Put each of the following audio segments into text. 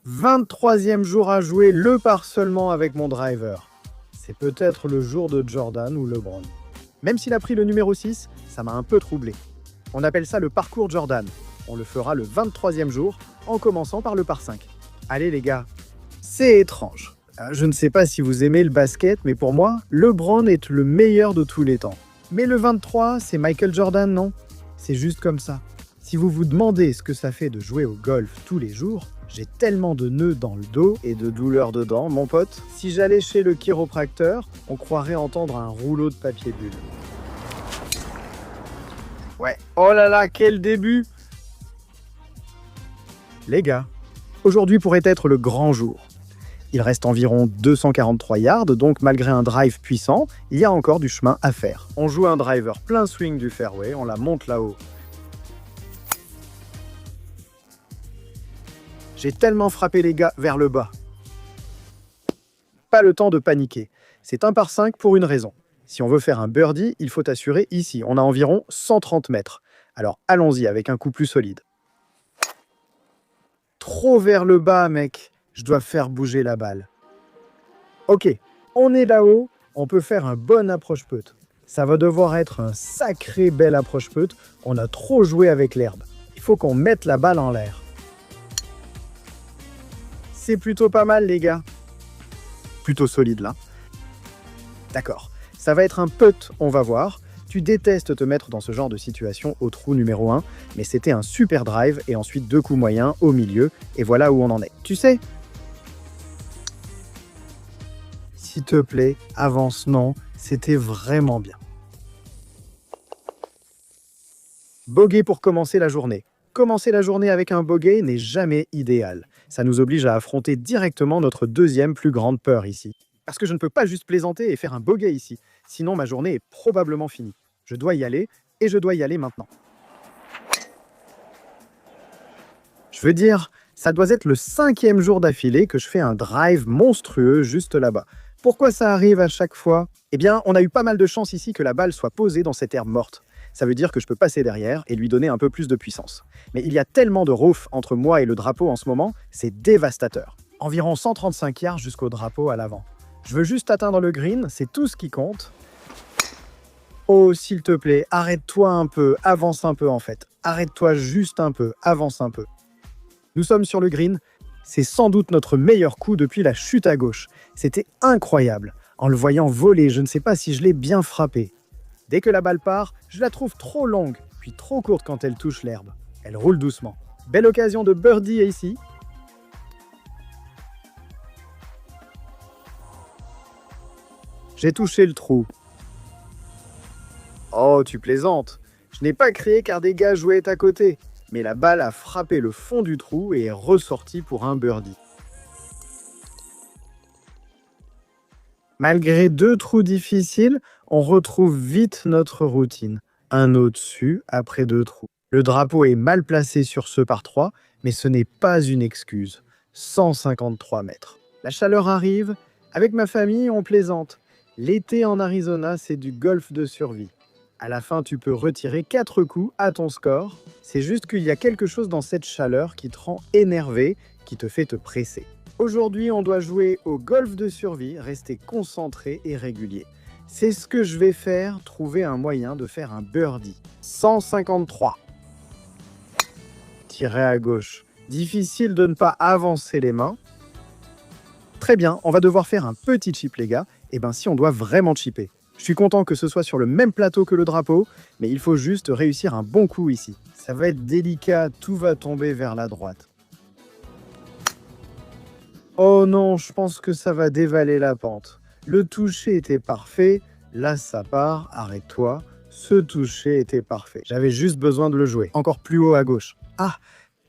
23e jour à jouer le par seulement avec mon driver. C'est peut-être le jour de Jordan ou LeBron. Même s'il a pris le numéro 6, ça m'a un peu troublé. On appelle ça le parcours Jordan. On le fera le 23e jour, en commençant par le par 5. Allez les gars, c'est étrange. Je ne sais pas si vous aimez le basket, mais pour moi, LeBron est le meilleur de tous les temps. Mais le 23, c'est Michael Jordan, non? C'est juste comme ça. Si vous vous demandez ce que ça fait de jouer au golf tous les jours, j'ai tellement de nœuds dans le dos et de douleurs dedans, mon pote. Si j'allais chez le chiropracteur, on croirait entendre un rouleau de papier bulle. Ouais, oh là là, quel début! Les gars, aujourd'hui pourrait être le grand jour. Il reste environ 243 yards, donc malgré un drive puissant, il y a encore du chemin à faire. On joue un driver plein swing du fairway, on la monte là-haut. J'ai tellement frappé les gars vers le bas. Pas le temps de paniquer. C'est un par 5 pour une raison. Si on veut faire un birdie, il faut assurer ici. On a environ 130 mètres. Alors allons-y avec un coup plus solide. Trop vers le bas, mec. Je dois faire bouger la balle. Ok, on est là-haut. On peut faire un bon approche-putt. Ça va devoir être un sacré bel approche-putt. On a trop joué avec l'herbe. Il faut qu'on mette la balle en l'air. C'est plutôt pas mal, les gars. Plutôt solide, là. D'accord. Ça va être un putt, on va voir. Tu détestes te mettre dans ce genre de situation au trou numéro 1, mais c'était un super drive et ensuite 2 coups moyens au milieu, et voilà où on en est. Tu sais, s'il te plaît, avance, non, c'était vraiment bien. Bogey pour commencer la journée. Commencer la journée avec un bogey n'est jamais idéal. Ça nous oblige à affronter directement notre deuxième plus grande peur ici. Parce que je ne peux pas juste plaisanter et faire un bogey ici. Sinon, ma journée est probablement finie. Je dois y aller, et je dois y aller maintenant. Je veux dire, ça doit être le 5e jour d'affilée que je fais un drive monstrueux juste là-bas. Pourquoi ça arrive à chaque fois? Eh bien, on a eu pas mal de chance ici que la balle soit posée dans cette herbe morte. Ça veut dire que je peux passer derrière et lui donner un peu plus de puissance. Mais il y a tellement de rauf entre moi et le drapeau en ce moment, c'est dévastateur. Environ 135 yards jusqu'au drapeau à l'avant. Je veux juste atteindre le green, c'est tout ce qui compte. Oh, s'il te plaît, arrête-toi un peu, avance un peu en fait. Arrête-toi juste un peu, avance un peu. Nous sommes sur le green. C'est sans doute notre meilleur coup depuis la chute à gauche. C'était incroyable. En le voyant voler, je ne sais pas si je l'ai bien frappé. Dès que la balle part, je la trouve trop longue, puis trop courte quand elle touche l'herbe. Elle roule doucement. Belle occasion de birdie ici. J'ai touché le trou. Oh, tu plaisantes. Je n'ai pas crié car des gars jouaient à côté. Mais la balle a frappé le fond du trou et est ressortie pour un birdie. Malgré 2 trous difficiles, on retrouve vite notre routine. Un au-dessus après 2 trous. Le drapeau est mal placé sur ce par 3, mais ce n'est pas une excuse. 153 mètres. La chaleur arrive. Avec ma famille, on plaisante. L'été en Arizona, c'est du golf de survie. À la fin, tu peux retirer 4 coups à ton score. C'est juste qu'il y a quelque chose dans cette chaleur qui te rend énervé, qui te fait te presser. Aujourd'hui, on doit jouer au golf de survie, rester concentré et régulier. C'est ce que je vais faire, trouver un moyen de faire un birdie. 153. Tirer à gauche. Difficile de ne pas avancer les mains. Très bien, on va devoir faire un petit chip, les gars. Et bien si on doit vraiment chipper. Je suis content que ce soit sur le même plateau que le drapeau, mais il faut juste réussir un bon coup ici. Ça va être délicat, tout va tomber vers la droite. Oh non, je pense que ça va dévaler la pente. Le toucher était parfait, là ça part, arrête-toi. Ce toucher était parfait. J'avais juste besoin de le jouer. Encore plus haut à gauche. Ah,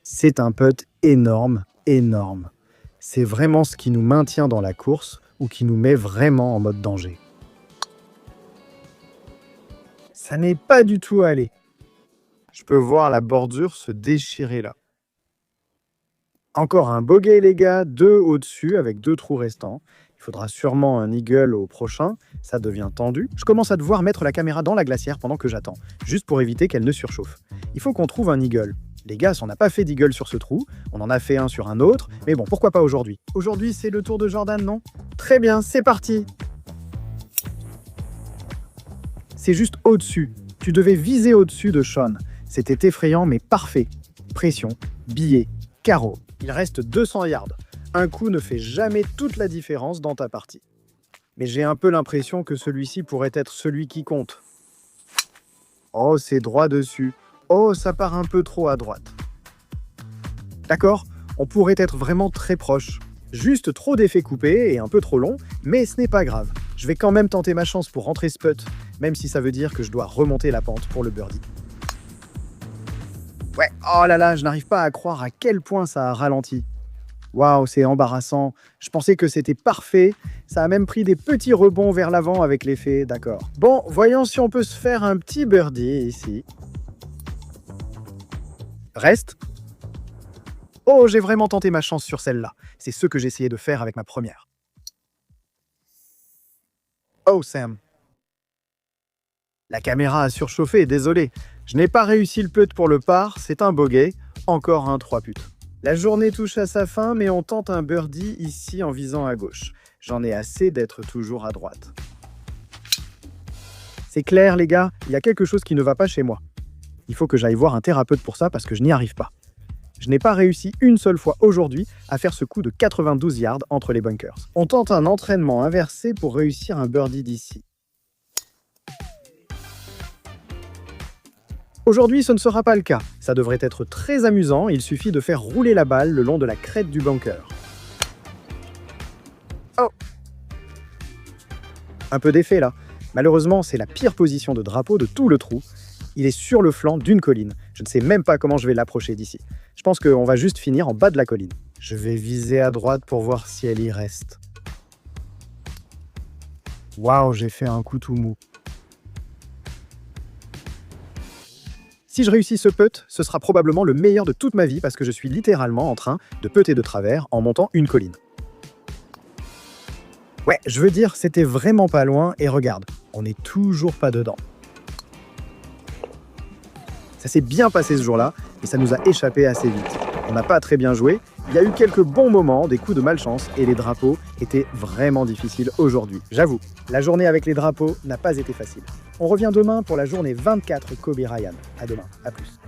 c'est un putt énorme, énorme. C'est vraiment ce qui nous maintient dans la course ou qui nous met vraiment en mode danger. Ça n'est pas du tout allé. Je peux voir la bordure se déchirer là. Encore un bogey, les gars, 2 au-dessus avec 2 trous restants. Il faudra sûrement un eagle au prochain. Ça devient tendu. Je commence à devoir mettre la caméra dans la glacière pendant que j'attends, juste pour éviter qu'elle ne surchauffe. Il faut qu'on trouve un eagle. Les gars, on n'a pas fait d'eagle sur ce trou, on en a fait un sur un autre, mais bon, pourquoi pas aujourd'hui? Aujourd'hui, c'est le tour de Jordan, non? Très bien, c'est parti! C'est juste au-dessus. Tu devais viser au-dessus de Sean. C'était effrayant, mais parfait. Pression, billet, carreau. Il reste 200 yards. Un coup ne fait jamais toute la différence dans ta partie. Mais j'ai un peu l'impression que celui-ci pourrait être celui qui compte. Oh, c'est droit dessus. Oh, ça part un peu trop à droite. D'accord, on pourrait être vraiment très proche. Juste trop d'effets coupés et un peu trop long, mais ce n'est pas grave. Je vais quand même tenter ma chance pour rentrer ce putt, même si ça veut dire que je dois remonter la pente pour le birdie. Ouais, oh là là, je n'arrive pas à croire à quel point ça a ralenti. Waouh, c'est embarrassant. Je pensais que c'était parfait. Ça a même pris des petits rebonds vers l'avant avec l'effet, d'accord. Bon, voyons si on peut se faire un petit birdie ici. Reste. Oh, j'ai vraiment tenté ma chance sur celle-là. C'est ce que j'ai essayé de faire avec ma première. Oh, Sam. La caméra a surchauffé, désolé. Je n'ai pas réussi le putt pour le par, c'est un bogey. Encore un 3 putts. La journée touche à sa fin, mais on tente un birdie ici en visant à gauche. J'en ai assez d'être toujours à droite. C'est clair, les gars, il y a quelque chose qui ne va pas chez moi. Il faut que j'aille voir un thérapeute pour ça parce que je n'y arrive pas. Je n'ai pas réussi une seule fois aujourd'hui à faire ce coup de 92 yards entre les bunkers. On tente un entraînement inversé pour réussir un birdie d'ici. Aujourd'hui, ce ne sera pas le cas. Ça devrait être très amusant, il suffit de faire rouler la balle le long de la crête du bunker. Oh! Un peu d'effet là. Malheureusement, c'est la pire position de drapeau de tout le trou. Il est sur le flanc d'une colline. Je ne sais même pas comment je vais l'approcher d'ici. Je pense qu'on va juste finir en bas de la colline. Je vais viser à droite pour voir si elle y reste. Waouh, j'ai fait un coup tout mou. Si je réussis ce putt, ce sera probablement le meilleur de toute ma vie parce que je suis littéralement en train de putter de travers en montant une colline. Ouais, je veux dire, c'était vraiment pas loin et regarde, on n'est toujours pas dedans. Ça s'est bien passé ce jour-là, mais ça nous a échappé assez vite. On n'a pas très bien joué, il y a eu quelques bons moments, des coups de malchance, et les drapeaux étaient vraiment difficiles aujourd'hui. J'avoue, la journée avec les drapeaux n'a pas été facile. On revient demain pour la journée 24 Kobe Ryan. À demain, à plus.